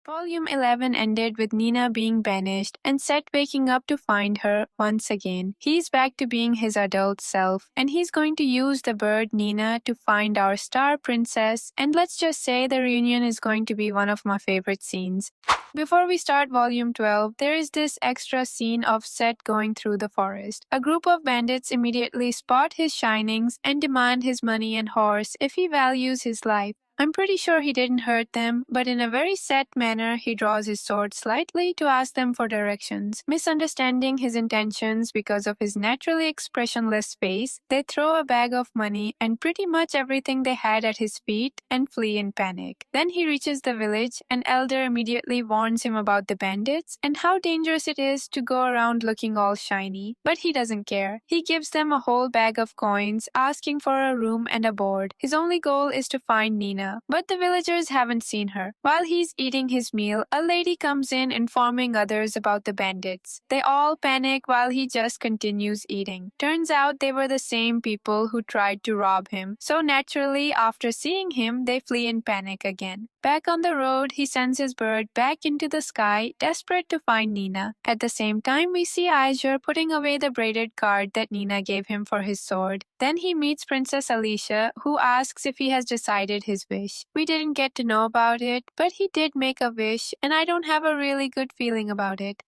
Volume 11 ended with Nina being banished and Sett waking up to find her once again. He's back to being his adult self, and he's going to use the bird Nina to find our star princess. And let's just say the reunion is going to be one of my favorite scenes. Before we start Volume 12, there is this extra scene of Sett going through the forest. A group of bandits immediately spot his shinings and demand his money and horse if he values his life. I'm pretty sure he didn't hurt them, but in a very set manner, he draws his sword slightly to ask them for directions. Misunderstanding his intentions because of his naturally expressionless face, they throw a bag of money and pretty much everything they had at his feet and flee in panic. Then he reaches the village. An elder immediately warns him about the bandits and how dangerous it is to go around looking all shiny, but he doesn't care. He gives them a whole bag of coins, asking for a room and a board. His only goal is to find Nina, but the villagers haven't seen her. While he's eating his meal, a lady comes in informing others about the bandits. They all panic while he just continues eating. Turns out they were the same people who tried to rob him, so naturally, after seeing him, they flee in panic again. Back on the road, he sends his bird back into the sky, desperate to find Nina. At the same time, we see Azure putting away the braided card that Nina gave him for his sword. Then he meets Princess Alicia, who asks if he has decided his wish. We didn't get to know about it, but he did make a wish, and I don't have a really good feeling about it.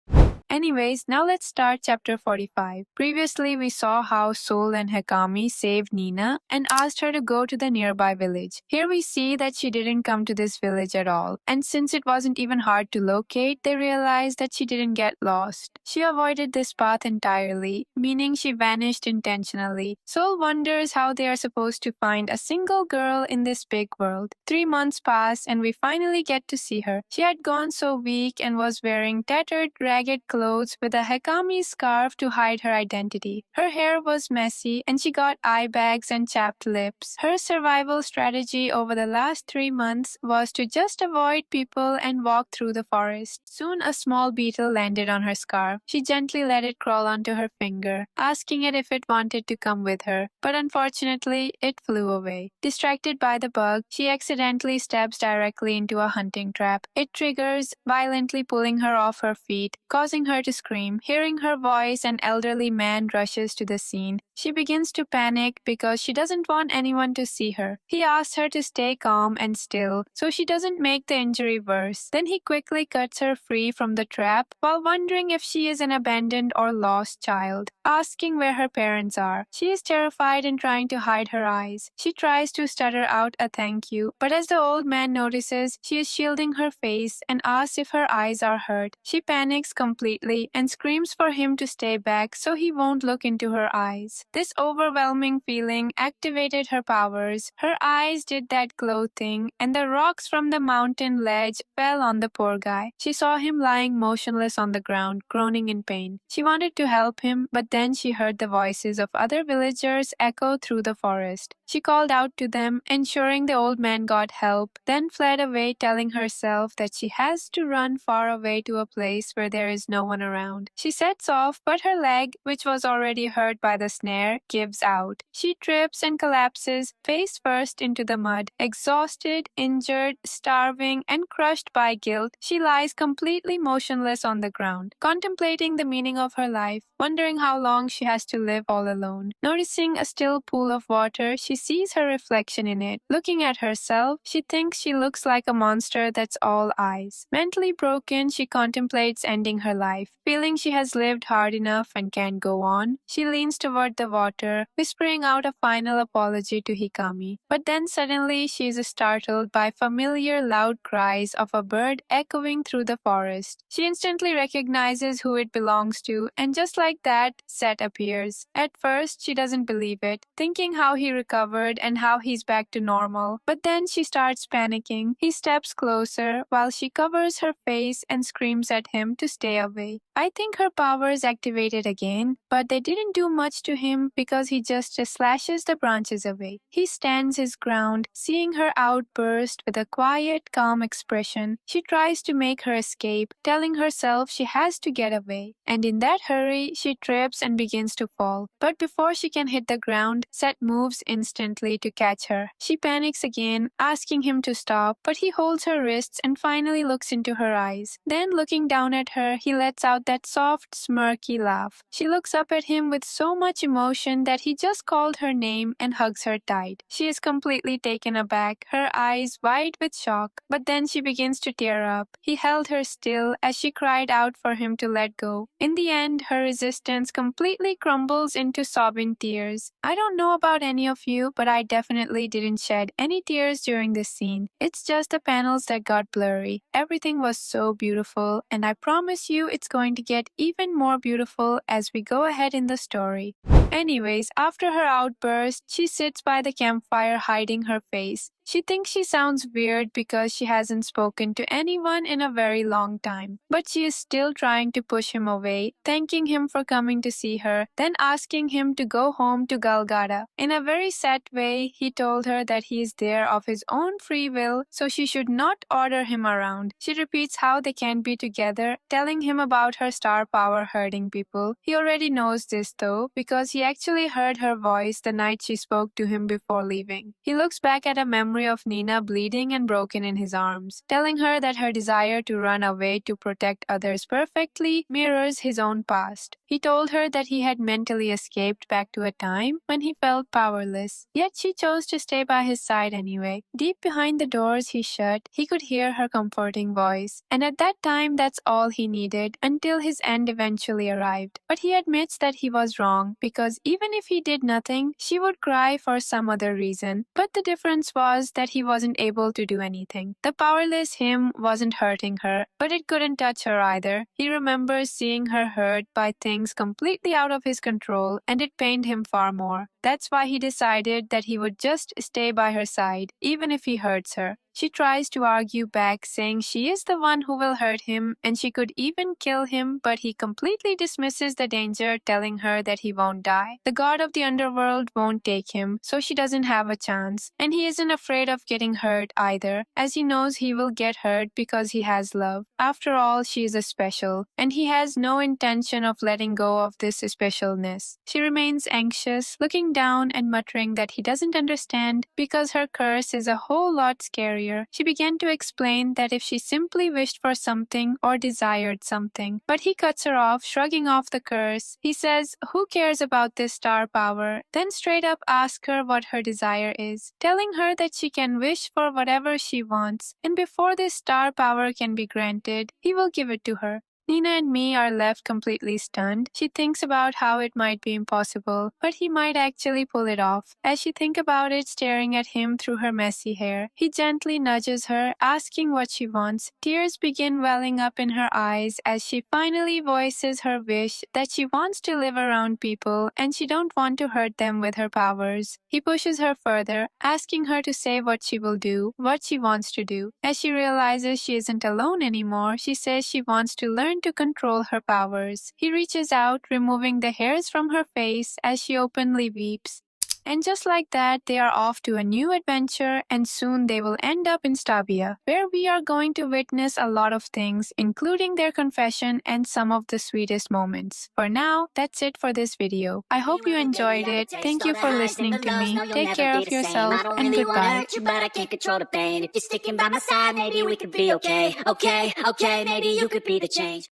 Anyways, now let's start chapter 45. Previously, we saw how Sol and Hekami saved Nina and asked her to go to the nearby village. Here we see that she didn't come to this village at all, and since it wasn't even hard to locate, they realized that she didn't get lost. She avoided this path entirely, meaning she vanished intentionally. Sol wonders how they are supposed to find a single girl in this big world. 3 months pass and we finally get to see her. She had gone so weak and was wearing tattered, ragged clothes with a Hekami scarf to hide her identity. Her hair was messy and she got eye bags and chapped lips. Her survival strategy over the last 3 months was to just avoid people and walk through the forest. Soon a small beetle landed on her scarf. She gently let it crawl onto her finger, asking it if it wanted to come with her, but unfortunately it flew away. Distracted by the bug, she accidentally steps directly into a hunting trap. It triggers, violently pulling her off her feet, causing her to scream. Hearing her voice, an elderly man rushes to the scene. She begins to panic because she doesn't want anyone to see her. He asks her to stay calm and still so she doesn't make the injury worse. Then he quickly cuts her free from the trap while wondering if she is an abandoned or lost child, asking where her parents are. She is terrified and trying to hide her eyes. She tries to stutter out a thank you, but as the old man notices, she is shielding her face and asks if her eyes are hurt. She panics completely and screams for him to stay back so he won't look into her eyes. This overwhelming feeling activated her powers. Her eyes did that glow thing, and the rocks from the mountain ledge fell on the poor guy. She saw him lying motionless on the ground, groaning in pain. She wanted to help him, but then she heard the voices of other villagers echo through the forest. She called out to them, ensuring the old man got help, then fled away, telling herself that she has to run far away to a place where there is no one around. She sets off, but her leg, which was already hurt by the snare, gives out. She trips and collapses face first into the mud. Exhausted, injured, starving, and crushed by guilt, she lies completely motionless on the ground, contemplating the meaning of her life, wondering how long she has to live all alone. Noticing a still pool of water, she sees her reflection in it. Looking at herself, she thinks she looks like a monster that's all eyes. Mentally broken, she contemplates ending her life. Feeling she has lived hard enough and can't go on, she leans toward the water, whispering out a final apology to Hikami. But then suddenly she is startled by familiar loud cries of a bird echoing through the forest. She instantly recognizes who it belongs to, and just like that, Sett appears. At first, she doesn't believe it, thinking how he recovered and how he's back to normal. But then she starts panicking. He steps closer while she covers her face and screams at him to stay away. I think her powers activated again, but they didn't do much to him him because he just slashes the branches away. He stands his ground, seeing her outburst with a quiet, calm expression. She tries to make her escape, telling herself she has to get away. And in that hurry, she trips and begins to fall. But before she can hit the ground, Sett moves instantly to catch her. She panics again, asking him to stop, but he holds her wrists and finally looks into her eyes. Then, looking down at her, he lets out that soft, smirky laugh. She looks up at him with so much emotion that he just called her name and hugs her tight. She is completely taken aback, her eyes wide with shock, but then she begins to tear up. He held her still as she cried out for him to let go. In the end, her resistance completely crumbles into sobbing tears. I don't know about any of you, but I definitely didn't shed any tears during this scene. It's just the panels that got blurry. Everything was so beautiful, and I promise you it's going to get even more beautiful as we go ahead in the story. Anyways, after her outburst, she sits by the campfire hiding her face. She thinks she sounds weird because she hasn't spoken to anyone in a very long time. But she is still trying to push him away, thanking him for coming to see her, then asking him to go home to Galgada. In a very sad way, he told her that he is there of his own free will, so she should not order him around. She repeats how they can't be together, telling him about her star power hurting people. He already knows this though, because he actually heard her voice the night she spoke to him before leaving. He looks back at a memory of Nina bleeding and broken in his arms, telling her that her desire to run away to protect others perfectly mirrors his own past. He told her that he had mentally escaped back to a time when he felt powerless, yet she chose to stay by his side anyway. Deep behind the doors he shut, he could hear her comforting voice, and at that time that's all he needed until his end eventually arrived. But he admits that he was wrong, because even if he did nothing, she would cry for some other reason. But the difference was that he wasn't able to do anything. The powerless him wasn't hurting her, but it couldn't touch her either. He remembers seeing her hurt by things completely out of his control, and it pained him far more. That's why he decided that he would just stay by her side, even if he hurts her. She tries to argue back, saying she is the one who will hurt him and she could even kill him, but he completely dismisses the danger, telling her that he won't die. The god of the underworld won't take him, so she doesn't have a chance. And he isn't afraid of getting hurt either, as he knows he will get hurt because he has love. After all, she is a special, and he has no intention of letting go of this specialness. She remains anxious, looking down and muttering that he doesn't understand because her curse is a whole lot scarier. She began to explain that if she simply wished for something or desired something, but he cuts her off, shrugging off the curse. He says, who cares about this star power? Then straight up asks her what her desire is, telling her that she can wish for whatever she wants, and before this star power can be granted, he will give it to her. Nina and me are left completely stunned. She thinks about how it might be impossible, but he might actually pull it off. As she thinks about it, staring at him through her messy hair, he gently nudges her, asking what she wants. Tears begin welling up in her eyes as she finally voices her wish that she wants to live around people and she don't want to hurt them with her powers. He pushes her further, asking her to say what she will do, what she wants to do. As she realizes she isn't alone anymore, she says she wants to learn to control her powers. He reaches out, removing the hairs from her face as she openly weeps. And just like that, they are off to a new adventure, and soon they will end up in Stabia, where we are going to witness a lot of things, including their confession and some of the sweetest moments. For now, that's it for this video. I hope you enjoyed it. Thank you for listening to me. Take care of yourself, and goodbye. But I can't control the pain. If you're sticking by my side, maybe we could be okay. Okay, maybe you could be the change.